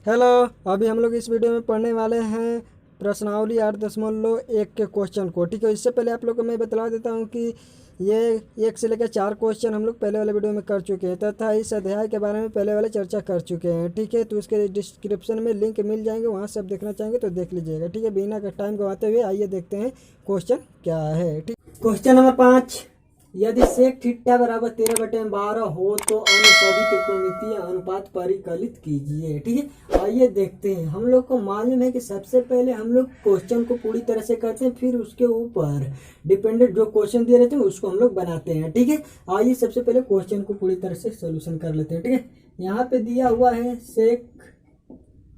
Hello. अभी हम लोग इस वीडियो में पढ़ने वाले हैं प्रश्नावली 8.1 के क्वेश्चन को। ठीक है, इससे पहले आप लोग को मैं बता देता हूँ कि ये 1 से लेकर 4 क्वेश्चन हम लोग पहले वाले वीडियो में कर चुके हैं तथा इस अध्याय के बारे में पहले वाले चर्चा कर चुके हैं। ठीक है, तो उसके डिस्क्रिप्शन में लिंक मिल जाएंगे, वहाँ से आप देखना चाहेंगे तो देख लीजिएगा। ठीक है, बिना का टाइम गवाते हुए आइए देखते हैं क्वेश्चन क्या है। ठीक, क्वेश्चन नंबर 5, यदि सेक थीटा बराबर 13/12 हो तो अन्य सभी त्रिकोणमितीय अनुपात परिकलित कीजिए। ठीक है, आइए देखते हैं। हम लोग को मालूम है कि सबसे पहले हम लोग क्वेश्चन को पूरी तरह से करते हैं, फिर उसके ऊपर डिपेंडेंट जो क्वेश्चन दिए रहते हैं उसको हम लोग बनाते हैं। ठीक है, आइए सबसे पहले क्वेश्चन को पूरी तरह से सोल्यूशन कर लेते हैं। ठीक है, यहाँ पे दिया हुआ है सेक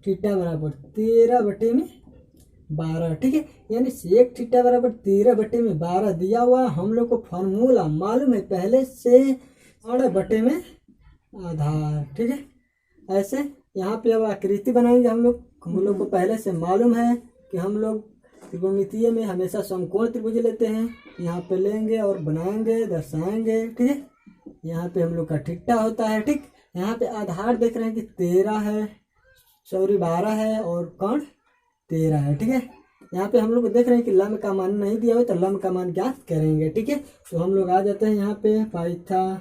थीटा बराबर 13/12। ठीक है, यानी सेक थीटा बराबर 13/12 दिया हुआ है। हम लोग को फॉर्मूला मालूम है पहले से, और बटे में आधार। ठीक है, ऐसे यहाँ पे अब आकृति बनाएंगे। हम लोग को पहले से मालूम है कि हम लोग त्रिकोणमितीय में हमेशा समकोण त्रिभुज लेते हैं। यहाँ पे लेंगे और बनाएंगे, दर्शाएंगे। ठीक है, यहाँ पे हम लोग का थीटा होता है। ठीक, यहाँ पे आधार देख रहे हैं कि 12 है और कोण 13 है। ठीक है, यहाँ पे हम लोग देख रहे हैं कि लंब का मान नहीं दिया हुआ, तो लंब का मान ज्ञात करेंगे। ठीक है, तो हम लोग आ जाते हैं यहाँ पे पाइथागोरस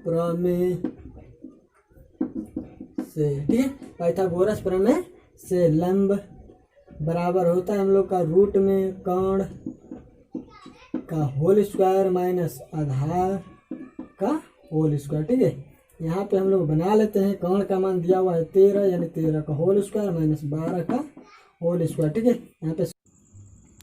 प्रमेय से। ठीक है, पाइथागोरस प्रमेय से लंब बराबर होता है हम लोग का रूट में कोण का होल स्क्वायर माइनस आधार का होल स्क्वायर। ठीक है, यहाँ पे हम लोग बना लेते हैं। कोण का मान दिया हुआ है 13, यानी 13 का होल स्क्वायर माइनस 12 का होल स्क्वायर। ठीक है, यहाँ पे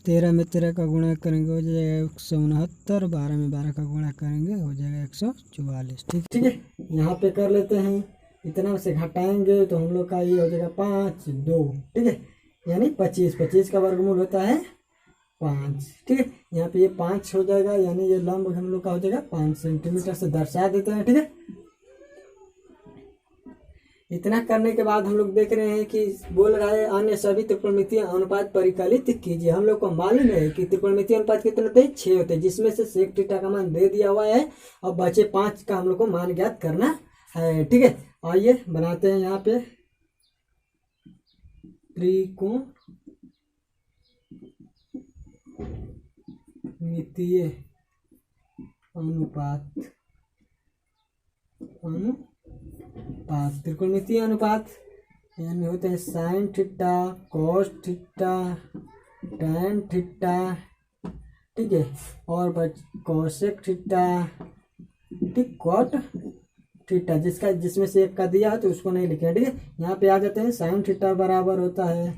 13 में 13 का गुणा करेंगे हो जाएगा 169, 12 में 12 का गुणा करेंगे हो जाएगा 144। ठीक है, यहाँ पे कर लेते हैं। इतना से घटाएंगे तो हम लोग का ये हो जाएगा 5, 2। ठीक है, यानी 25 का वर्गमूल होता है 5। ठीक है, यहाँ पे ये 5 हो जाएगा, यानी ये लंब हम लोग का हो जाएगा 5 सेंटीमीटर से दर्शा देते हैं। ठीक है, इतना करने के बाद हम लोग देख रहे हैं कि बोल रहा है अन्य सभी त्रिकोणमितीय अनुपात परिकलित कीजिए। हम लोग को मालूम है कि त्रिकोणमितीय अनुपात कितने होते हैं, 6 होते हैं, जिसमें से सेक थीटा का मान दे दिया हुआ है और बचे 5 का हम लोग को मान ज्ञात करना है। ठीक है, आइए बनाते हैं। यहाँ पे त्रिकोणमितीय अनुपात त्रिकोणमितीय अनुपात यानी होते हैं sine theta, cos theta, tan theta. ठीक है, और कॉसेक थीटा, ठीक, कॉट थीटा, जिसमें से एक का दिया है तो उसको नहीं लिखे। ठीक है, यहाँ पे आ जाते हैं। साइन थीटा बराबर होता है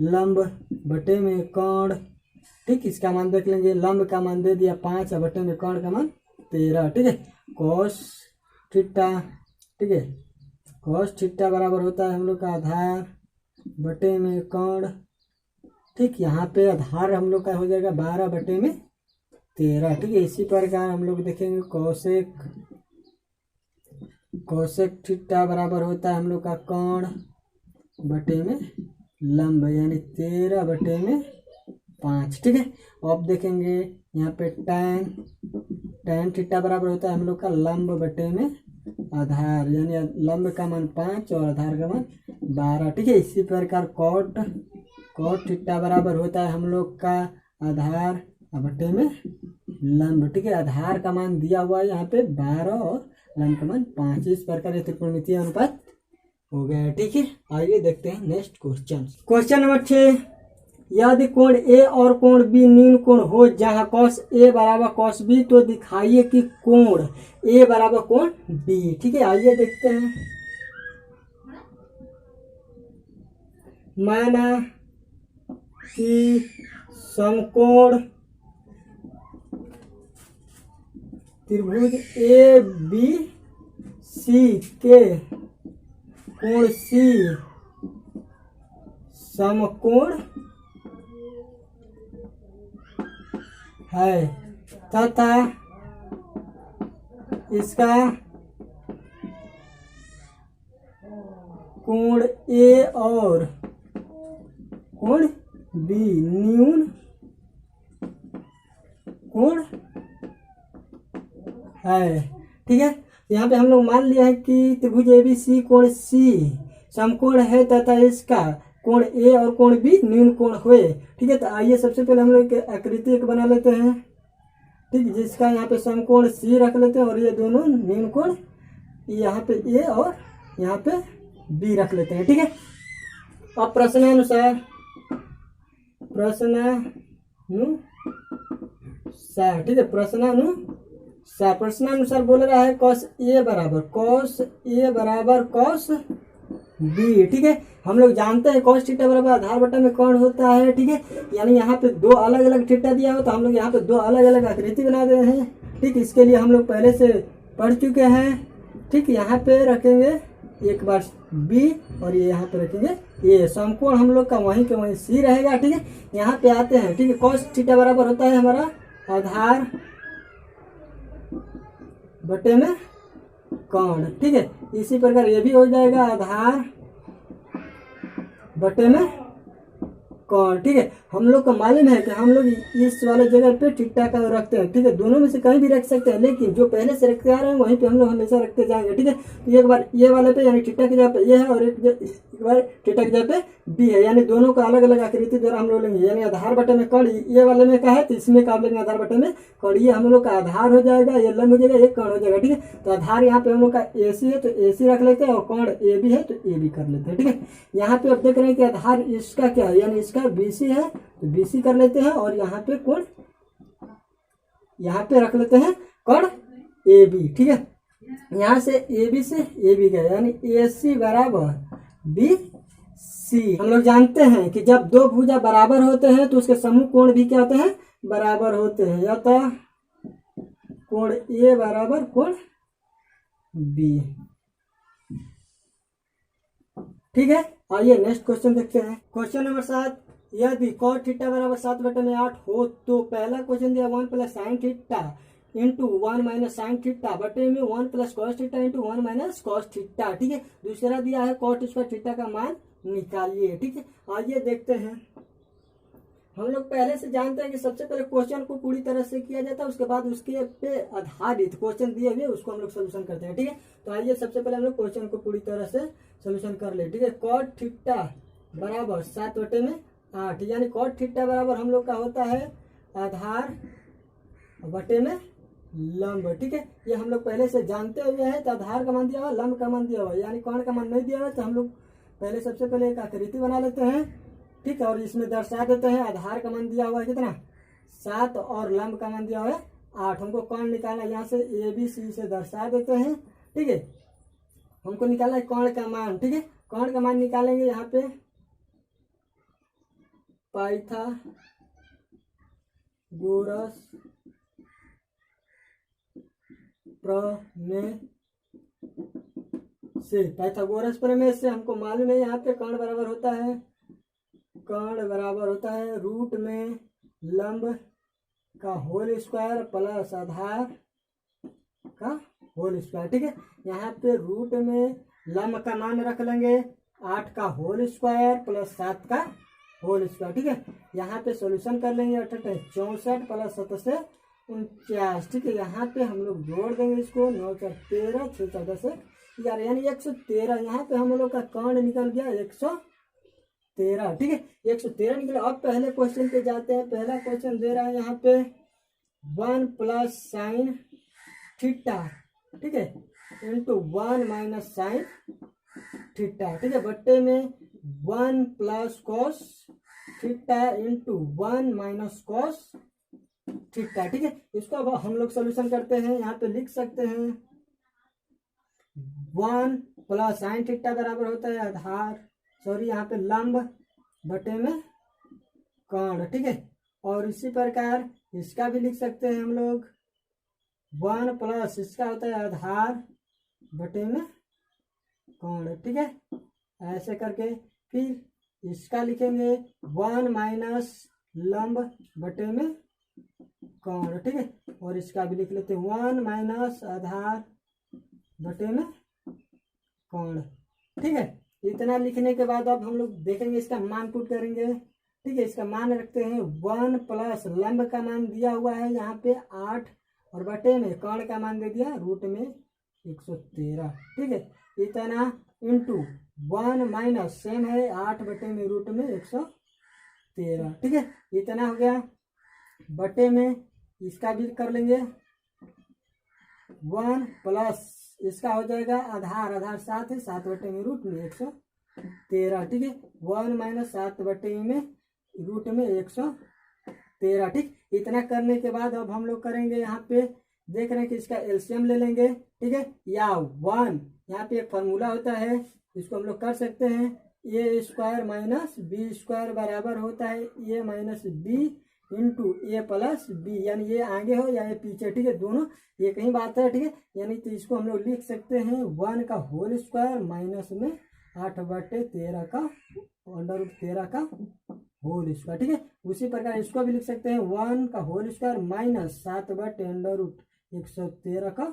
लंब बटे में कोण। ठीक, इसका मान देख लेंगे। लंब का मान दे दिया 5 और बटे में कोण का मान 13। ठीक है, कॉस थीटा। ठीक है, कॉस थीटा बराबर होता है हम लोग का आधार बटे में कोण। ठीक, यहाँ पे आधार हम लोग का हो जाएगा 12/13। ठीक है, इसी प्रकार हम लोग देखेंगे कॉसेक थीटा बराबर होता है हम लोग का कोण बटे में लंब, यानी 13/5। ठीक है, अब देखेंगे यहाँ पे टैन थीटा बराबर होता है हम लोग का लंब बटे में आधार, यानी लंब का मान 5 और आधार का मान 12। ठीक है, इसी प्रकार कॉट थीटा बराबर होता है हम लोग का आधार बटे में लंब। ठीक है, आधार का मान दिया हुआ है यहाँ पे 12 और लंब का मान 5। इस प्रकार ये त्रिकोणमितीय अनुपात हो गया। ठीक है, आइए देखते हैं नेक्स्ट क्वेश्चन नंबर 6, यदि कोण ए और कोण बी न्यून कोण हो जहां कॉस ए बराबर कॉस बी, तो दिखाइए कि कोण ए बराबर कोण बी। ठीक है, आइए देखते हैं। माना कि समकोण त्रिभुज ए बी सी के कोण सी समकोण है तथा इसका कोण ए और कोण बी न्यून कोण है। ठीक है, यहाँ पे हम लोग मान लिया है कि त्रिभुज ABC कोण C समकोण है तथा इसका कोण A और कोण B न्यून कोण हुए। ठीक है, तो आइए सबसे पहले हम लोग आकृति एक बना लेते हैं। ठीक, जिसका यहाँ पे समकोण C रख लेते हैं और ये दोनों न्यून कोण यहाँ पे A और यहाँ पे B रख लेते हैं। ठीक है, अब प्रश्नानुसार ठीक है, प्रश्नानुसार बोल रहा है cos A बराबर cos B। ठीक है, हम लोग जानते हैं cos थीटा बराबर आधार बटा में कौन होता है। ठीक है, यानी यहाँ पे दो अलग अलग थीटा दिया हो तो हम लोग यहाँ पे दो अलग अलग आकृति बना दे रहे हैं। ठीक, इसके लिए हम लोग पहले से पढ़ चुके हैं। ठीक, यहाँ पे रखेंगे एक बार B और ये यहाँ पे रखेंगे A। समकोण हम लोग का वहीं के वहीं C रहेगा। ठीक है, यहाँ पे आते हैं। ठीक है, cos थीटा बराबर होता है हमारा आधार बटे में कोण। ठीक है, इसी प्रकार ये भी हो जाएगा आधार बटे में कोण। ठीक है, हम लोग को मालूम है कि हम लोग इस वाले जगह पे थीटा का रखते हैं। ठीक है, दोनों में से कहीं भी रख सकते हैं, लेकिन जो पहले से रखते आ रहे हैं वहीं पे हम लोग हमेशा रखते जाएंगे। ठीक है, तो एक बार ये वाले पे यानी थीटा की जगह पे ये है और एक बार थीटा की जगह पे B है, यानी दोनों का अलग अलग आकृति द्वारा हम लोग लेंगे। यानी आधार बटे में कोण ये वाले में का है तो इसमें का लेंगे आधार बटे में कोण। ये हम लोग का आधार हो जाएगा, ये लंब हो जाएगा, ये कोण हो जाएगा। ठीक है, तो आधार यहाँ पे हम लोग का AC है तो AC रख लेते हैं और कोण AB है तो AB कर लेते हैं। ठीक है, यहाँ पे अब देख रहे हैं कि आधार इसका क्या है, यानी इसका BC है तो BC कर लेते हैं और यहाँ पे कोण यहाँ पे रख लेते हैं कोण AB। ठीक है, यहाँ से AB से AB गया यानी AC बराबर BC। हम लोग जानते हैं कि जब दो भुजा बराबर होते हैं तो उसके समूह कोण भी क्या होते हैं, बराबर होते हैं। या तो कोण A बराबर कोण B। ठीक है, आइए नेक्स्ट क्वेश्चन देखते हैं। क्वेश्चन नंबर 7, यदि cos थीटा बराबर 7 बटे में 8 हो तो पहला क्वेश्चन दिया 1 plus sine theta into 1 minus sine theta बटे में 1 plus cos theta into 1 minus cos theta. ठीक है, दूसरा दिया है कॉट स्क्वायर थीटा का मान निकालिए। ठीक है, आइए देखते हैं। हम लोग पहले से जानते हैं कि सबसे पहले क्वेश्चन को पूरी तरह से किया जाता है, उसके बाद उसके पे आधारित क्वेश्चन दिए हुए उसको हम लोग सोल्यूशन करते हैं। ठीक है, तो आइए सबसे पहले हम लोग क्वेश्चन को पूरी तरह से सोल्यूशन कर ले। ठीक है, कॉट थीटा बराबर 7 बटे में 8 यानी कॉट थीटा बराबर हम लोग का होता है आधार बटे में लंब। ठीक है, ये हम लोग पहले से जानते हुए हैं। तो आधार का मान दिया हुआ, लंब का मान दिया हुआ, यानी कोण का मान नहीं दिया हुआ तो हम लोग पहले सबसे पहले एक आकृति बना लेते हैं। ठीक है, और इसमें दर्शा देते हैं। आधार का मान दिया हुआ है कितना 7 और लंब का मान दिया हुआ है 8। हमको कोण निकालना, यहाँ से ABC से दर्शा देते हैं। ठीक है, हमको निकालना है कोण का मान। ठीक है, कोण का मान निकालेंगे यहाँ पे पाइथागोरस प्रमेय से। पाइथागोरस प्रमेय से हमको मालूम है यहाँ पे कोण बराबर होता है, कोण बराबर होता है रूट में लंब का होल स्क्वायर प्लस आधार का होल स्क्वायर। ठीक है, यहाँ पे रूट में लंब का मान रख लेंगे 8 का होल स्क्वायर प्लस 7 का होल स्क्वायर। ठीक है, यहाँ पे सॉल्यूशन कर लेंगे 64 प्लस 7 से 49। ठीक है, यहाँ पे हम लोग जोड़ देंगे इसको 9 4 13 6 14 से 11 यानी 113। यहाँ पे हम लोग का कोण निकल गया 113। ठीक है, 113 निकला। अब पहले क्वेश्चन पे जाते हैं। पहला क्वेश्चन दे रहा है यहाँ पे 1 प्लस साइन थीटा। ठीक है, इंटू 1 माइनस साइन थीटा। ठीक है, बट्टे में 1 plus cos theta into 1 minus cos theta. ठीक है, इसको अब हम लोग सोल्यूशन करते हैं। यहाँ पे लिख सकते हैं 1 प्लस साइन थीटा बराबर होता है आधार यहाँ पे लंब बटे में कोण। ठीक है, और इसी प्रकार इसका भी लिख सकते हैं हम लोग 1 प्लस इसका होता है आधार बटे में कोण। ठीक है, ऐसे करके फिर इसका लिखेंगे 1 माइनस लंब बटे में कोण। ठीक है, और इसका भी लिख लेते हैं 1 माइनस आधार बटे में कोण। ठीक है, इतना लिखने के बाद अब हम लोग देखेंगे इसका मान पुट करेंगे। ठीक है, इसका मान रखते हैं 1 प्लस लंब का मान दिया हुआ है यहाँ पे 8 और बटे में कर्ण का मान दे दिया रूट में 113, ठीक है। इतना इंटू 1 माइनस सेम है 8 बटे में रूट में 113, ठीक है। इतना हो गया। बटे में इसका भी कर लेंगे 1 प्लस इसका हो जाएगा आधार, आधार 7 है, 7 बटे में रूट में 113, ठीक है। 1 माइनस 7 बटे में रूट में 113, ठीक। इतना करने के बाद अब हम लोग करेंगे यहाँ पे, देख रहे हैं कि इसका एलसीएम ले लेंगे, ठीक है। या 1 यहाँ पे एक फार्मूला होता है, इसको हम लोग कर सकते हैं, ए स्क्वायर माइनस बी स्क्वायर बराबर होता है ए माइनस बी इंटू ए प्लस बी, यानी ये आगे हो या ये पीछे, ठीक है, दोनों एक ही बात है, ठीक है। यानी तो इसको हम लोग लिख सकते हैं 1 का होल स्क्वायर माइनस में 8 बटे 13 का अंडर रूट 13 का होल स्क्वायर, ठीक है। उसी प्रकार इसको भी लिख सकते हैं 1 का होल स्क्वायर माइनस 7 बटे अंडर रूट 113 का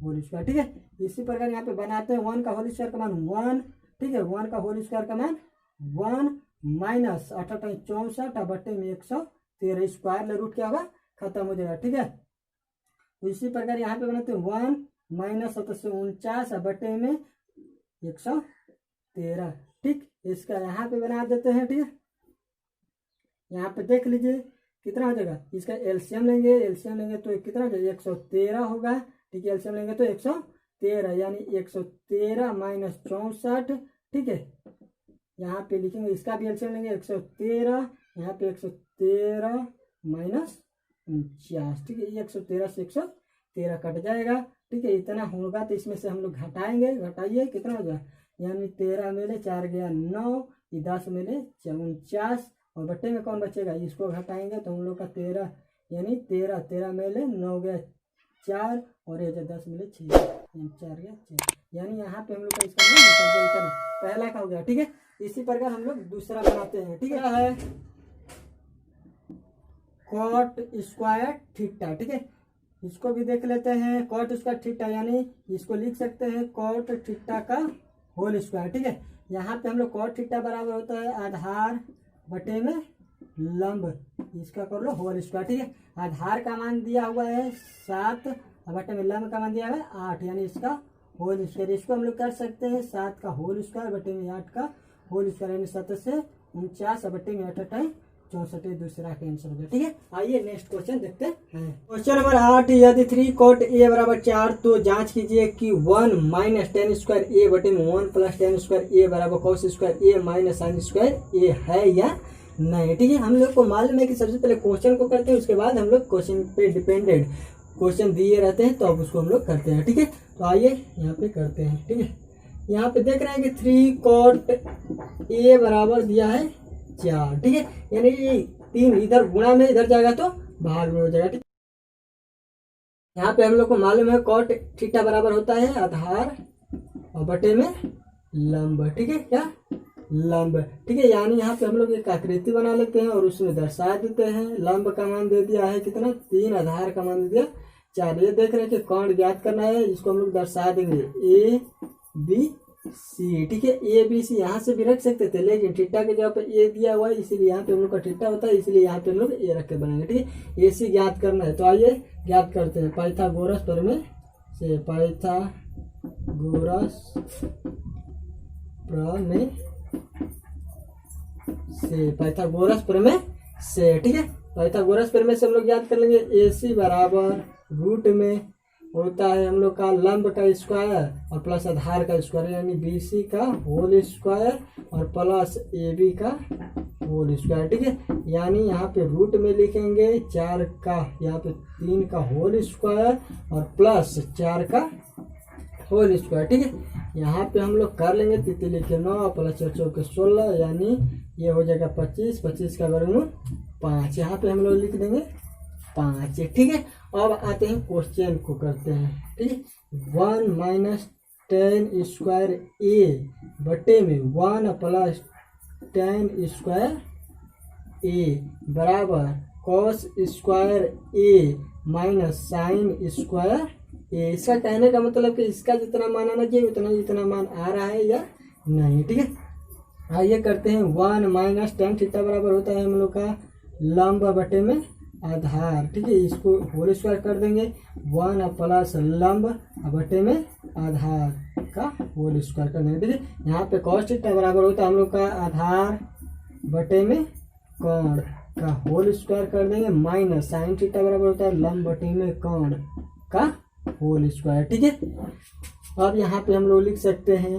होल स्क्वायर, ठीक है। इसी प्रकार यहाँ पे बनाते हैं 1 का होल स्क्वायर का मान 1, ठीक है। 1 का होल स्क्वायर का मान 1 माइनस 8 64 बटे में 113 स्क्वायर ले रूट क्या होगा खत्म हो जाएगा, ठीक है। तो इसी प्रकार यहाँ पे बनाते हैं 1 माइनस 749 बटे में 113, ठीक। इसका यहाँ पे बना देते हैं, ठीक है। यहाँ पे देख लीजिए कितना हो जाएगा, इसका एलसीएम लेंगे, एलसीएम लेंगे तो कितना हो जाएगा 113 होगा, ठीक है। एलसीएम लेंगे तो 113 यानी 113 माइनस 64, ठीक है। यहाँ पे लिखेंगे इसका भी एलसीएम लेंगे 113, यहाँ पे 113 माइनस 49, ठीक है। 113 से 113 कट जाएगा, ठीक है। इतना होगा तो इसमें से हम लोग घटाएंगे, घटाइए कितना हो जाएगा, यानी 13 में ले 4 गया 9, 10 में ले 49 और बट्टे में कौन बचेगा, इसको घटाएंगे तो हम लोग का 13 यानी 13 में ले 9 गया 4 और ये 10 में ले 6 यानी 4 गया 6, यानी यहाँ पे हम लोग का इसका निकल गया इतना, पहला का हो गया, ठीक है। इसी प्रकार हम लोग दूसरा बनाते हैं, ठीक है। कॉट स्क्वायर थीटा, ठीक है। इसको भी देख लेते हैं, कॉट स्क्वायर थीटा यानी इसको लिख सकते हैं कॉट थीटा का होल स्क्वायर, ठीक है। यहाँ पे हम लोग कॉट थीटा बराबर होता है आधार बटे में लंब, इसका कर लो होल स्क्वायर, ठीक है। आधार का मान दिया हुआ है 7 और बटे में लंब का मान दिया हुआ है 8 यानी इसका होल स्क्वायर। इसको हम लोग कर सकते हैं 7 का होल स्क्वायर बटे में 8 का होल स्क्वायर यानी 7 से 49 बटे में 8 64 दूसरा का आंसर हो गया, ठीक है। आइए नेक्स्ट क्वेश्चन देखते हैं। क्वेश्चन नंबर 8, यदि 3 कॉट ए बराबर 4 तो जांच कीजिए कि 1 माइनस टेन स्क्वायर ए बटे में 1 प्लस टेन स्क्वायर ए बराबर कॉस स्क्वायर ए माइनस साइन स्क्वायर ए है या नहीं, ठीक है। हम लोग को मालूम है कि सबसे पहले क्वेश्चन को करते हैं, उसके बाद हम लोग क्वेश्चन पे डिपेंडेड क्वेश्चन दिए रहते हैं तो अब उसको हम लोग करते हैं, ठीक है। तो आइए यहाँ पे करते हैं, ठीक है। यहाँ पे देख रहे हैं कि 3 कॉट ए बराबर दिया है 4, ठीक है। यानी 3 इधर गुणा में इधर जाएगा तो भाग में हो जाएगा, ठीक। यहाँ पे हम लोग को मालूम है कॉट थीटा बराबर होता है आधार और बटे में लंब, ठीक है, क्या लंब, ठीक है। यानी यहाँ पे हम लोग एक आकृति बना लेते हैं और उसमें दर्शा देते हैं। लंब का मान दे दिया है कितना 3, आधार का मान दे दिया 4। ये देख रहे हैं कि कर्ण ज्ञात करना है, इसको हम लोग दर्शा देंगे ए बी सी, ठीक है। ए बी सी यहाँ से भी रख सकते थे लेकिन थीटा के जगह पे ए दिया हुआ है इसीलिए यहाँ पे हम लोग का थीटा होता है, इसलिए यहाँ पे हम लोग ए रख के बनाएंगे, ठीक है। ए सी ज्ञात करना है तो आइए ज्ञात करते हैं। पाइथागोरस प्रमेय से, पाइथागोरस प्रमेय से, पाइथागोरस प्रमेय से, ठीक है। पाइथागोरस प्रमेय से हम लोग याद कर लेंगे ए सी बराबर रूट में होता है हम लोग का लंब का स्क्वायर और प्लस आधार का स्क्वायर यानी बी सी का होल स्क्वायर और प्लस ए बी का होल स्क्वायर, ठीक है। यानी यहाँ पे रूट में लिखेंगे 4 का, यहाँ पे 3 का होल स्क्वायर और प्लस 4 का होल स्क्वायर, ठीक है। यहाँ पे हम लोग कर लेंगे 3 लिखे 9 प्लस 4 चौके 16 यानी ये हो जाएगा 25, 25 का वर्गमूल 5, यहाँ पे हम लोग लिख देंगे 5, ठीक है। अब आते हैं क्वेश्चन को करते हैं, ठीक है। 1 माइनस टेन स्क्वायर ए बटे में 1 प्लस टेन स्क्वायर ए बराबर कॉस स्क्वायर ए माइनस साइन स्क्वायर ए। इसका कहने का मतलब कि इसका जितना मान आना चाहिए उतना जितना मान आ रहा है या नहीं, ठीक है। आइए करते हैं 1 माइनस टेन थीटा बराबर होता है हम लोग का लंब बटे में आधार, ठीक है, इसको होल स्क्वायर कर देंगे 1 प्लस लंब बटे में आधार का होल स्क्वायर कर देंगे, ठीक है। यहाँ पे कॉस थीटा बराबर होता है हम लोग का आधार बटे में कोण का होल स्क्वायर कर देंगे माइनस साइन थीटा बराबर होता है लंब बटे में कोण का होल स्क्वायर, ठीक है। अब यहाँ पे हम लोग लिख सकते हैं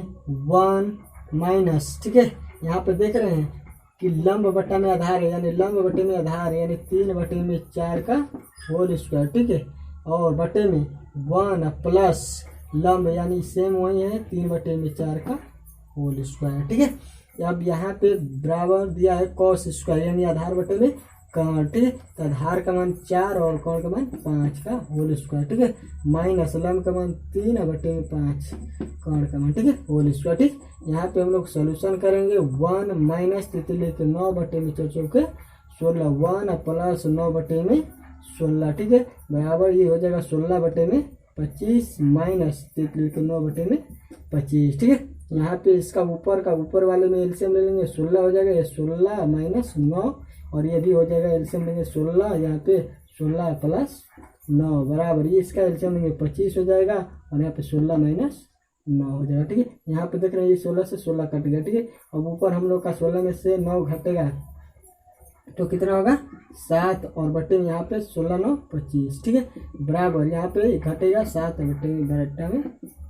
1 माइनस, ठीक है, यहाँ पे देख रहे हैं कि लंब बटा में आधार है, यानी लंब बटे में आधार है, यानी 3 बटे में 4 का होल स्क्वायर, ठीक है, और बटे में 1 प्लस लंब यानी सेम वही है 3 बटे में 4 का होल स्क्वायर, ठीक है। अब यहाँ पे बराबर दिया है कॉस स्क्वायर यानी आधार बटे में कोण, ठीक है, तो आधार का मान 4 और कोण का मान 5 का होल स्क्वायर, ठीक है, माइनस लंब का मान 3 बटे में 5 कोण का मान, ठीक है, होल स्क्वायर, ठीक। यहाँ पे हम लोग सोल्यूशन करेंगे 1 माइनस 3 के 9 बटे में 4 चौके 16 1 प्लस 9 बटे में 16, ठीक है, बराबर ये हो जाएगा 16 बटे में 25 माइनस 3 के 9 बटे में 25, ठीक है। यहाँ पे इसका ऊपर वाले में एलसीएम ले लेंगे 16 हो जाएगा, ये 16 माइनस 9 और ये भी हो जाएगा एलसीएम लेंगे 16, यहाँ पे 16 प्लस 9 बराबर ये इसका एलसीएम लेंगे 25 हो जाएगा और यहाँ पे 16 माइनस 9 हो जाएगा, ठीक है। यहाँ पे देख रहे हैं ये 16 से 16 कट गया, ठीक है। अब ऊपर हम लोग का 16 में से 9 घटेगा तो कितना होगा 7 और बटे में यहाँ पे 16 9 25, ठीक है, बराबर यहाँ पे घटेगा 7 बटे में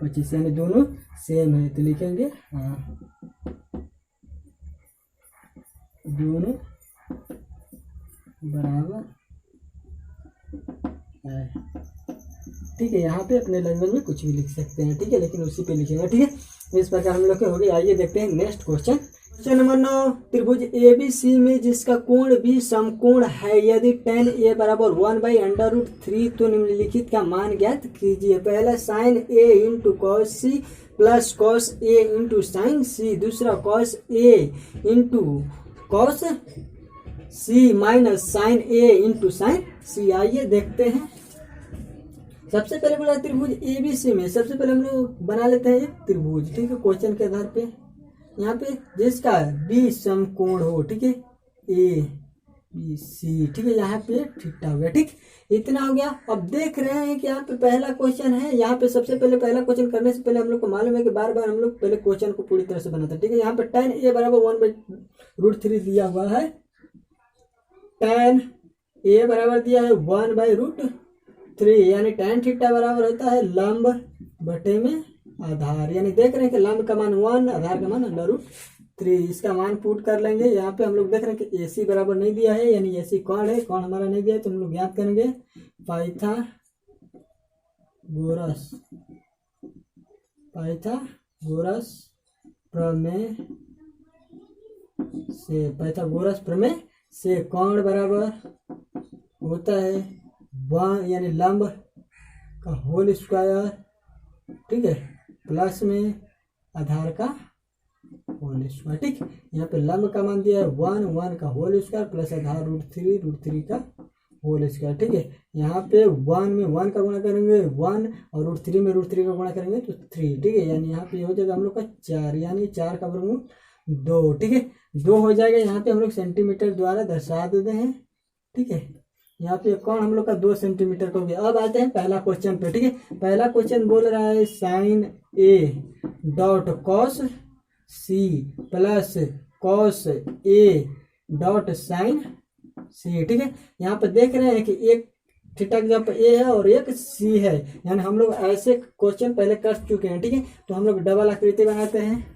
25 यानी दोनों सेम है, तो लिखेंगे हाँ दोनों बराबर है, ठीक है। यहाँ पे अपने लैंग्वेज में कुछ भी लिख सकते हैं, ठीक है, लेकिन उसी पे लिखेंगे, ठीक है। इस प्रकार हम लोग के हो गए। आइए देखते हैं नेक्स्ट क्वेश्चन। क्वेश्चन नंबर 9, त्रिभुज ABC में जिसका कोण भी समकोण है यदि tan A बराबर 1/√3 तो निम्नलिखित का मान ज्ञात कीजिए। पहला sin A into cos C plus cos A into sine C, दूसरा cos A into cos C minus sine A into sine C। आइए देखते हैं। सबसे पहले बोला त्रिभुज ABC में, सबसे पहले हम लोग बना लेते हैं एक त्रिभुज, ठीक है, क्वेश्चन के आधार पे। यहाँ पे जिसका बी समकोण हो, ठीक है, ABC, ठीक है, यहाँ पे थीटा हो गया, ठीक, इतना हो गया। अब देख रहे हैं कि यहाँ पे पहला क्वेश्चन है, यहाँ पे सबसे पहले पहला क्वेश्चन करने से पहले हम लोग को मालूम है कि बार बार हम लोग पहले क्वेश्चन को पूरी तरह से बनाते हैं, ठीक है। यहाँ पे tan A बराबर 1/√3 दिया हुआ है, tan A बराबर दिया है 1/√3 यानी tan थीटा बराबर होता है लंब बटे में आधार, यानी देख रहे हैं कि लंब का मान 1 आधार का मान √3, इसका मान पुट कर लेंगे। यहाँ पे हम लोग देख रहे हैं कि AC बराबर नहीं दिया है, यानी AC कौन है, कौन हमारा नहीं दिया है, तो हम लोग याद करेंगे पाइथागोरस प्रमेय से कोण बराबर होता है 1 यानी लंब का होल स्क्वायर, ठीक है, प्लस में आधार का होल स्क्वायर, ठीक। यहाँ पे लंब का मान दिया है 1 का होल स्क्वायर प्लस आधार √3 का होल स्क्वायर, ठीक है। यहाँ पे 1 में 1 का गुणा करेंगे 1 और √3 में √3 का गुणा करेंगे तो 3, ठीक है, यानी यहाँ पे हो जाएगा हम लोग का 4 यानी 4 का वर्गमूल 2, ठीक है, 2 हो जाएगा। यहाँ पे हम लोग सेंटीमीटर द्वारा दर्शा देते हैं, ठीक है। यहाँ पे कोण हम लोग का 2 सेंटीमीटर का हो गया। अब आते हैं पहला क्वेश्चन पे, ठीक है। पहला क्वेश्चन बोल रहा है sine A dot cos C plus cos A dot sine C, ठीक है। यहाँ पे देख रहे हैं कि एक थीटा की जगह पे A है और एक C है, यानी हम लोग ऐसे क्वेश्चन पहले कर चुके हैं, ठीक है। तो हम लोग डबल आकृति बनाते हैं,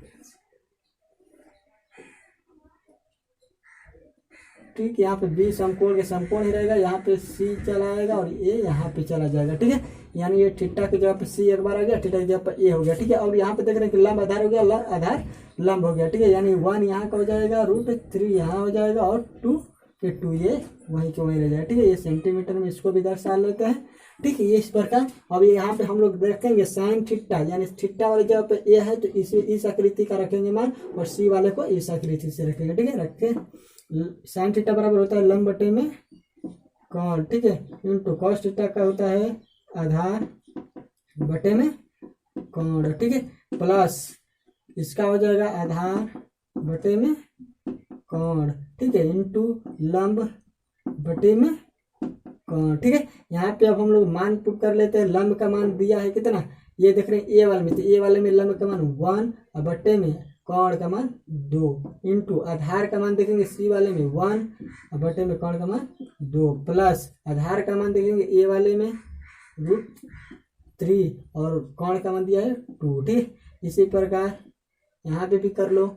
ठीक, यहाँ पे B समकोण के समकोण ही रहेगा, यहाँ पे C चला आएगा और A यहाँ पे चला जाएगा, ठीक है, यानी ये थीटा की जगह पे C एक बार आ गया, थीटा की जगह पे A हो गया, ठीक है। और यहाँ पे देख रहे हैं कि लंब आधार हो गया, आधार लंब हो गया, ठीक है, यानी 1 यहाँ का हो जाएगा, √3 यहाँ हो जाएगा और 2 के 2 ये वहीं के वहीं रह जाएगा, ठीक है। ये सेंटीमीटर में इसको भी दर्शा लेते हैं, ठीक है, ये इस प्रकार। अब यहाँ पे हम लोग देखेंगे साइन थीटा, यानी थीटा वाले जगह पे A है तो इस आकृति का रखेंगे मान और C वाले को इस आकृति से रखेंगे, ठीक है। रखे साइन थीटा बराबर होता है लंब बटे में कोण, ठीक है, इंटू कॉस थीटा का होता है आधार बटे में कोण, ठीक है, प्लस इसका हो जाएगा आधार बटे में कोण, ठीक है, इंटू लंब बटे में कौन। ठीक है, यहाँ पे अब हम लोग मान पुट कर लेते हैं। लंब का मान दिया है कितना, ये देख रहे हैं ए वाले में, तो ए वाले में लंब का मान 1 और बट्टे में कौन का मान 2 इंटू आधार का मान देखेंगे सी वाले में 1 और बट्टे में कौन का मान 2 प्लस आधार का मान देखेंगे ए वाले में √3 और कौन का मान दिया है 2। ठीक, इसी प्रकार यहाँ पे भी कर लो,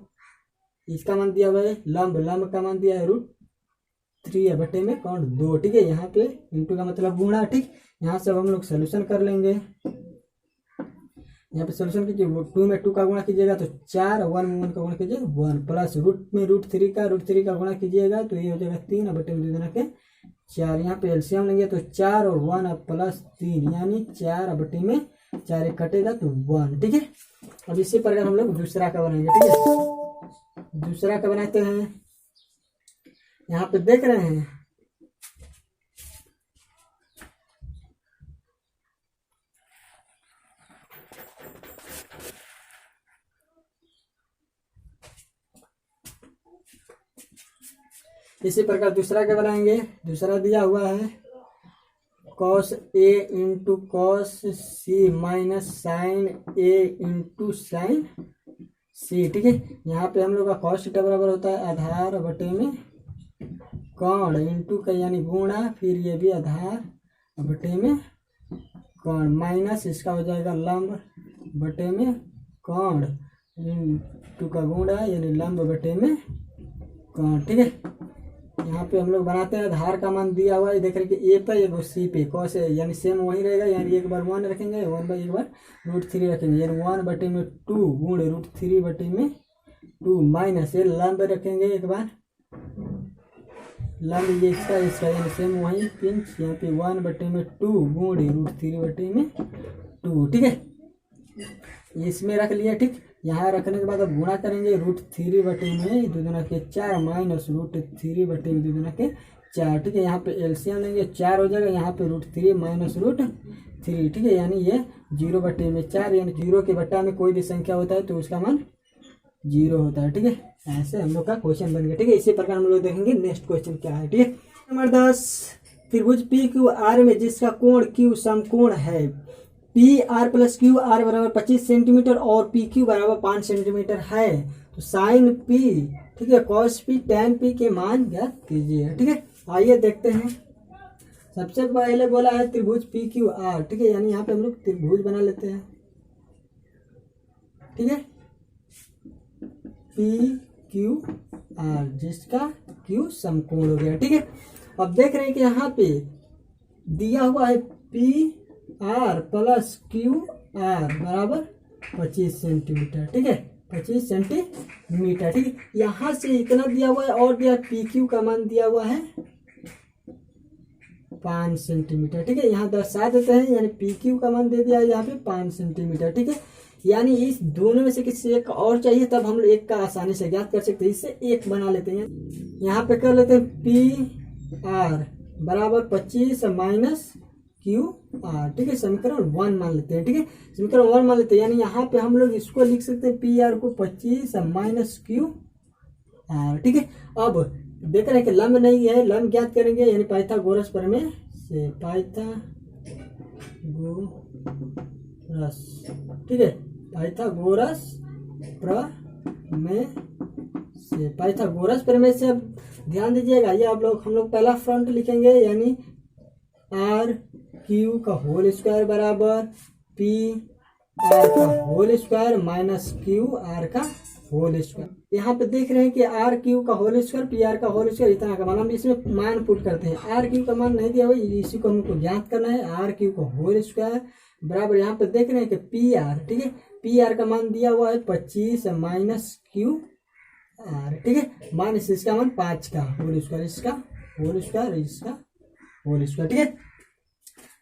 इसका मान दिया हुआ है लंब का मान दिया है √3 है बटे में कौन 2। ठीक है, यहाँ पे इंटू का मतलब गुणा। ठीक, यहाँ से हम लोग सोल्यूशन कर लेंगे। यहाँ पे सोल्यूशन कीजिए, 2 में 2 का गुणा कीजिएगा तो 4, 1 में 1 का गुणा कीजिए 1 प्लस रूट में √3 का गुणा कीजिएगा तो ये हो जाएगा 3 और बटे में 2 के 4। यहाँ पे एलसीएम लेंगे तो 4 और 1 प्लस 3 यानी 4 और बटे में 4 एक कटेगा तो 1। ठीक है, अब इसी प्रकार हम लोग दूसरा का बनाएंगे। ठीक है, दूसरा का बनाते हैं। यहाँ पे देख रहे हैं इसी प्रकार दूसरा क्या बनाएंगे। दूसरा दिया हुआ है cos a into cos C minus sine a into sine C. ठीक है, यहाँ पे हम लोग का cos थीटा बराबर होता है आधार बटे में कौन इंटू का यानी गुणा, फिर ये भी आधार बटे में कौन माइनस इसका हो जाएगा लंब बटे में कौन इंटू का गुणा यानी लंब बटे में कौन। ठीक है, यहाँ पे हम लोग बनाते हैं। आधार का मान दिया हुआ है, देख रहे कि ए पे एक सी पे कॉस है यानी सेम वही रहेगा, यानी एक बार 1 रखेंगे 1 बाई एक बार √3 रखेंगे यानी 1 बटे में 2 गुण √3 बटे में 2 माइनस ये लंब रखेंगे एक बार लंब ये इसका यानी सेम वही पिंच यहाँ पे 1 बटे में 2 गुण √3 बटे में 2। ठीक है, इसमें रख लिया। ठीक, यहाँ रखने के बाद अब गुणा करेंगे √3 बटे में 2 दूना के 4 माइनस √3 बटे में 2 दूना के 4। ठीक है, यहाँ पे एलसीएम लेंगे 4 हो जाएगा, यहाँ पे √3 माइनस √3। ठीक है, यानी ये 0 बटे में 4 यानी 0 के बट्टा में कोई भी संख्या होता है तो उसका मान 0 होता है। ठीक है, ऐसे हम लोग का क्वेश्चन बन गया। ठीक है, इसी प्रकार हम लोग देखेंगे नेक्स्ट क्वेश्चन क्या है। ठीक है, नंबर 10 त्रिभुज पी क्यू आर में जिसका कोण क्यू समकोण है P R plus Q R बराबर 25 सेंटीमीटर और पी क्यू बराबर 5 सेंटीमीटर है तो साइन पी ठीक है कॉस पी टेन पी के मान ज्ञात कीजिए। ठीक है, आइए देखते हैं। सबसे पहले बोला है त्रिभुज पी क्यू आर। ठीक है, यानी यहाँ पे हम लोग त्रिभुज बना लेते हैं। ठीक है, पी क्यू आर जिसका क्यू समकोण हो गया। ठीक है, अब देख रहे हैं कि यहाँ पे दिया हुआ है P R plus Q R बराबर 25 सेंटीमीटर। ठीक है, 25 सेंटीमीटर। ठीक है, यहाँ से इतना दिया हुआ है और दिया पी क्यू का मान दिया हुआ है 5 सेंटीमीटर। ठीक है, यहाँ दर्शा देते हैं यानी पी क्यू का मान दे दिया है यहाँ पे 5 सेंटीमीटर। ठीक है, यानी इस दोनों में से किसी एक और चाहिए तब हम एक का आसानी से ज्ञात कर सकते हैं। इससे एक बना लेते हैं, यहाँ पे कर लेते हैं पी आर बराबर 25 माइनस क्यू आर। ठीक है, समीकरण 1 मान लेते हैं। ठीक है, समीकरण 1 मान लेते हैं, यानी यहाँ पे हम लोग इसको लिख सकते हैं पी आर को 25 माइनस क्यू आर। ठीक है, अब देख रहे हैं कि लंब नहीं है, लंब ज्ञात करेंगे यानी पाइथागोरस प्रमेय से पाइथागोरस। ठीक है, पाइथागोरस प्रमेय से पाइथागोरस प्रमेय से अब ध्यान दीजिएगा, ये आप लोग हम लोग पहला फ्रंट लिखेंगे यानी आर क्यू का होल स्क्वायर बराबर पी आर का whole square minus Q R का होल स्क्वायर। यहाँ पे देख रहे हैं कि आर क्यू का होल स्क्वायर पी आर का होल स्क्वायर इतना का मान, हम इसमें मान पुट करते हैं। आर क्यू का मान नहीं दिया हुआ, इसी को हमको ज्ञात करना है। आर क्यू का होल स्क्वायर बराबर यहाँ पे देख रहे हैं कि पी आर। ठीक है, पी आर का मान दिया हुआ है 25 माइनस क्यू आर। ठीक है, माइनस इसका मान 5 का होल स्क्वायर, इसका होल स्क्वायर, इसका होल स्क्वायर। ठीक है,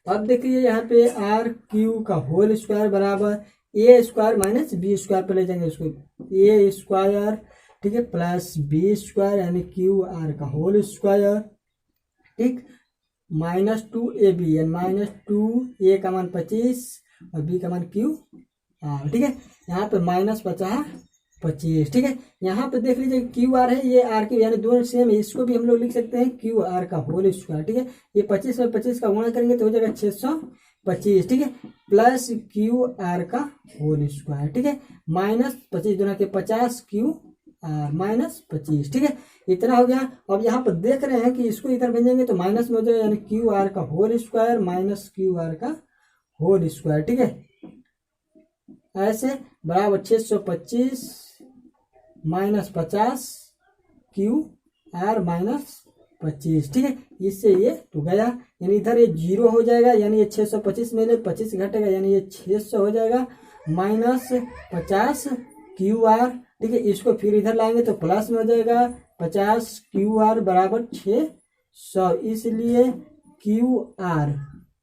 अब देखिए यहाँ पे आर क्यू का होल स्क्वायर बराबर ए स्क्वायर माइनस बी स्क्वायर पे ले जाएंगे इसको, ए स्क्वायर ठीक है प्लस बी स्क्वायर यानी क्यू आर का होल स्क्वायर। ठीक, माइनस 2ab यानी माइनस 2a का मान 25 और b का मान क्यू आर। ठीक है, यहाँ पे माइनस बचा है 25। ठीक है, यहाँ पे देख लीजिए क्यू आर है, ये आर क्यू यानी दोनों सेम है, इसको भी हम लोग लिख सकते हैं क्यू आर का होल स्क्वायर। ठीक है, ये 25 में 25 का गुणा करेंगे तो हो जाएगा 625। ठीक है, प्लस क्यू आर का होल स्क्वायर। ठीक है, माइनस 25 दूना के 50 क्यू आर माइनस 25। ठीक है, इतना हो गया। अब यहाँ पर देख रहे हैं कि इसको इधर भेजेंगे तो माइनस में हो जाएगा, यानी क्यू आर का whole square minus Q R का होल स्क्वायर। ठीक है, ऐसे बराबर 625 माइनस 50 क्यू आर माइनस 25। ठीक है, इससे ये तो गया, यानी इधर ये 0 हो जाएगा, यानी ये 625 में 25 घटेगा, यानी ये 600 हो जाएगा माइनस 50 क्यू आर। ठीक है, इसको फिर इधर लाएंगे तो प्लस में हो जाएगा 50 क्यू आर बराबर 600, इसलिए क्यू आर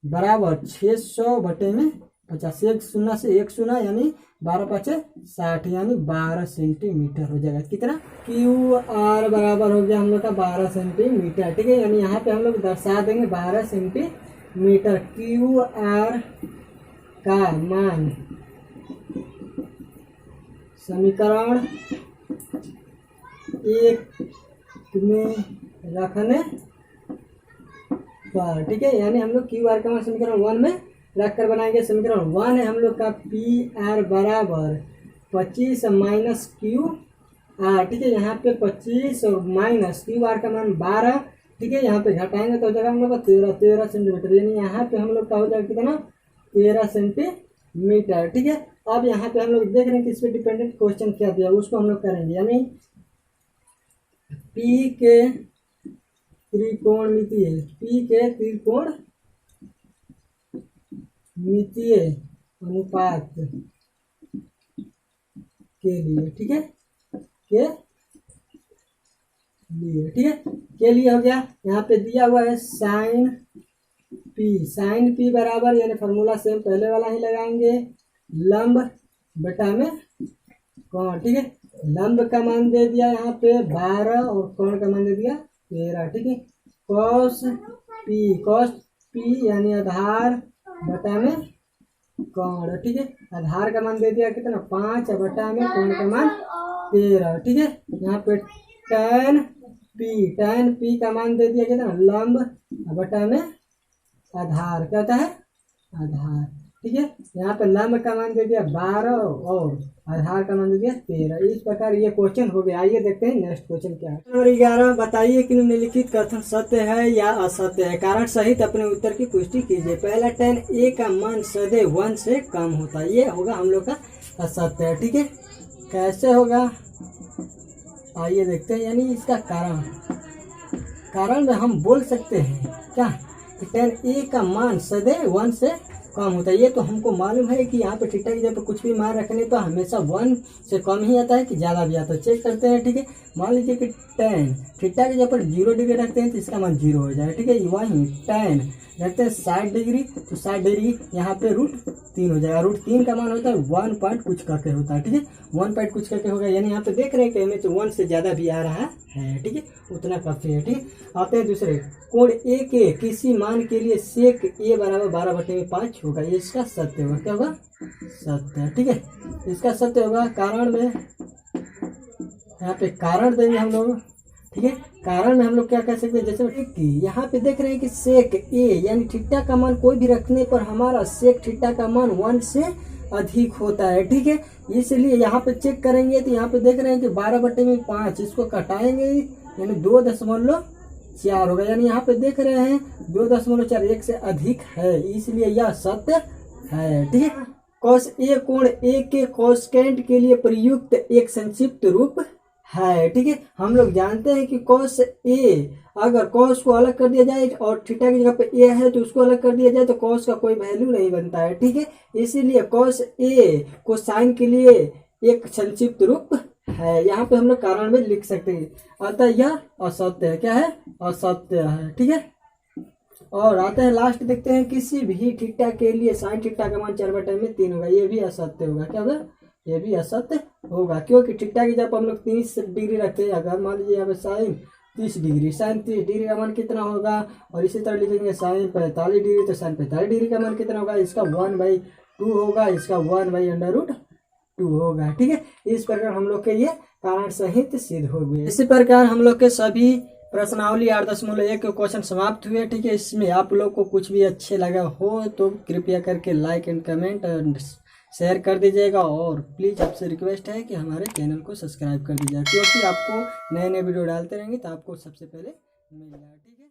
बराबर 600 बटे में 50, एक शून्य से एक शून्य यानी 12×5 = 60, यानी 12 सेंटीमीटर हो जाएगा। कितना? क्यू आर बराबर हो गया हम लोग का 12 सेंटीमीटर। ठीक है, यानी यहाँ पे हम लोग दर्शा देंगे 12 सेंटीमीटर। क्यू आर का मान समीकरण 1 में रखने पर। ठीक है, यानी हम लोग क्यू आर का मान समीकरण 1 में रख कर बनाएंगे। समीकरण 1 है हम लोग का पी आर बराबर 25 माइनस क्यू आर। ठीक है, यहाँ पे 25 और माइनस क्यू आर का मान 12। ठीक है, यहाँ पे घटाएंगे तो हो जाएगा हम लोग का 13 सेंटीमीटर, यानी यहाँ पे हम लोग का हो जाएगा कितना? 13 सेंटीमीटर। ठीक है, अब यहाँ पे हम लोग देख रहे हैं कि इस पे डिपेंडेंट क्वेश्चन क्या दिया, उसको हम लोग करेंगे। यानी पी के त्रिकोणमितीय, पी के त्रिकोणमितीय अनुपात के लिए। ठीक है, के लिए। ठीक है, के लिए हो गया। यहाँ पे दिया हुआ है साइन पी बराबर, यानी फॉर्मूला सेम पहले वाला ही लगाएंगे, लंब बटा में कोण। ठीक है, लंब का मान दे दिया यहाँ पे 12 और कोण का मान दे दिया 13। ठीक है, कॉस पी यानी आधार बटा में कोण। ठीक है, आधार का मान दे दिया कितना? 5 बटा में कोण का मान 13। ठीक है, यहाँ पे टैन पी का मान दे दिया कितना? लंब बटा में आधार, कहता है आधार। ठीक है, यहाँ पे लंब का मान दे दिया 12 और आधार का मान दे दिया 13। इस प्रकार ये क्वेश्चन हो गया। आइए देखते हैं नेक्स्ट क्वेश्चन क्या है। नंबर 11, बताइए कि निम्नलिखित कथन सत्य है या असत्य है। कारण सहित अपने उत्तर की पुष्टि कीजिए। पहला, tan a का मान सदैव 1 से कम होता है, ये होगा हम लोग का असत्य है। ठीक है, कैसे होगा आइए देखते हैं। यानी इसका कारण में हम बोल सकते हैं क्या कि tan a का मान सदैव 1 से कम होता है। ये तो हमको मालूम है कि यहाँ पे थीटा की जगह पर कुछ भी मान रखने पर हमेशा 1 से कम ही आता है कि ज़्यादा भी आता है। चेक करते हैं। ठीक है, मान लीजिए कि tan थीटा की जगह पर 0 डिग्री रखते हैं तो इसका मान 0 हो जाएगा। ठीक है, वहीं tan रखते हैं 60 डिग्री तो 60 डिग्री यहाँ पे √3 हो जाएगा। √3 का मान होता है 1 पॉइंट कुछ करके होता है। ठीक है, 1 पॉइंट कुछ करके होगा, यानी यहाँ पे देख रहे हैं कि हमें तो 1 से ज़्यादा भी आ रहा है। ठीक है, उतना काफी है। ठीक है, आते हैं दूसरे, कोण ए के किसी मान के लिए सेक ए बराबर 12/5 होगा, ये इसका सत्य होगा। क्या होगा? सत्य। ठीक है, इसका सत्य होगा। कारण में यहाँ पे कारण देंगे हम लोग। ठीक है, कारण में हम लोग क्या कह सकते हैं, जैसे कि यहाँ पे देख रहे हैं कि सेक ए यानी थीटा का मान कोई भी रखने पर हमारा सेक थीटा का मान 1 से अधिक होता है। ठीक है, इसलिए यहाँ पे चेक करेंगे तो यहाँ पे देख रहे हैं कि 12/5 इसको कटाएंगे यानी 2.4 होगा, यानी यहाँ पे देख रहे हैं 2.4 1 से अधिक है, इसलिए यह सत्य है। ठीक है, कॉस ए कोण ए के कॉसेकेंट के लिए प्रयुक्त एक संक्षिप्त रूप है। ठीक है, हम लोग जानते हैं कि कॉस ए, अगर कॉस को अलग कर दिया जाए और थीटा की जगह पे ए है तो उसको अलग कर दिया जाए तो कॉस का कोई वैल्यू नहीं बनता है। ठीक है, इसीलिए कॉस ए को साइन के लिए एक संक्षिप्त रूप है। यहाँ पे हम लोग कारण में लिख सकते हैं, अतः यह असत्य है। क्या है? असत्य है। ठीक है, और आते हैं लास्ट देखते हैं, किसी भी थीटा के लिए साइन थीटा का मान 4/3 होगा, ये भी असत्य होगा। क्या होगा? ये भी असत्य होगा, क्योंकि थीटा की जब हम लोग 30 डिग्री रखते हैं, अगर मान लीजिए यहाँ पे साइन 30 डिग्री, साइन 30 डिग्री का मान कितना होगा, और इसी तरह लिखेंगे साइन 45 डिग्री तो साइन 45 डिग्री का मान कितना होगा, इसका 1/2 होगा, इसका 1/√2 2 होगा। ठीक है, इस प्रकार हम लोग के ये कारण सहित सिद्ध हो गए। इसी प्रकार हम लोग के सभी प्रश्नावली 8.1 के क्वेश्चन समाप्त हुए। ठीक है, इसमें आप लोग को कुछ भी अच्छे लगा हो तो कृपया करके like and comment and share कर दीजिएगा, और प्लीज़ आपसे रिक्वेस्ट है कि हमारे चैनल को सब्सक्राइब कर दीजिएगा, क्योंकि आपको नए नए वीडियो डालते रहेंगे तो आपको सबसे पहले मिल जाएगा। ठीक है।